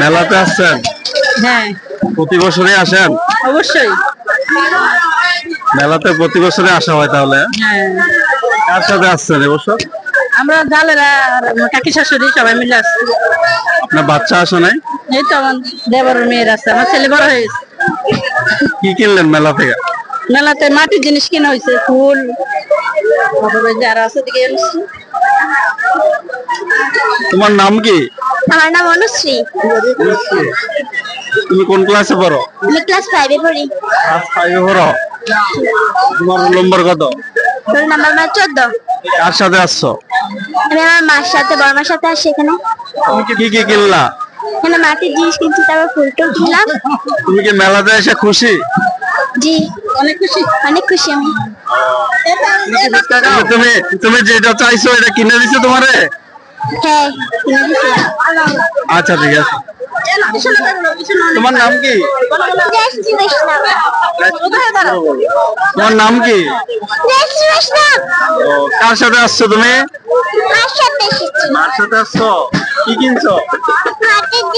মেলাতে আসছেন? হ্যাঁ, প্রতি বছরই আসেন? অবশ্যই। মেলাতে প্রতি বছরই আসা হয় তাহলে? হ্যাঁ, কার সাথে আসছেন এবছর? আমরা জালেরা আর আমার কাকি শাশুড়ি সবাই মিলে আসছি। আপনার বাচ্চা আসে নাই? এই তো আমার দেবরের মেয়ের আছে, আমার ছেলে বড় হয়ে গেছে। কি কিনলেন মেলা থেকে? মেলাতে মাটির জিনিস কেনা হয়েছে, ফুল, তারপরে যারা আছে দিকে এনেছি। তোমার নাম কি? আমার নাম অনুশ্রী। তুমি কোন ক্লাসে পড়ো? আমি ক্লাস 5 এ পড়ি। ক্লাস 5 এ পড়ো? তোমার রোল নম্বর কত? রোল নাম্বার আমার 14। কার সাথে আসছো? আমি আমার মার সাথে, বড় মার সাথে আসছি এখানে। তুমি কি কি কিনলা? এখানে মাটির জিনিস কিনছি, তারপর ফুল টুল কিনলাম। তুমি কি মেলাতে এসে খুশি? জি, অনেক খুশি, অনেক খুশি আমি। তুমি তুমি যেটা চাইছো এটা কিনে দিছে তোমারে? হ্যাঁ, কিনে দিছি। আচ্ছা ঠিক আছে। তোমার নাম কি? জয়শ্রী বৈষ্ণব। তোমার নাম কি? জয়শ্রী বৈষ্ণব। ও, কার সাথে আসছো তুমি? মার সাথে এসেছি। মার সাথে আসছো? কি কিনছো? মাটির জিনিস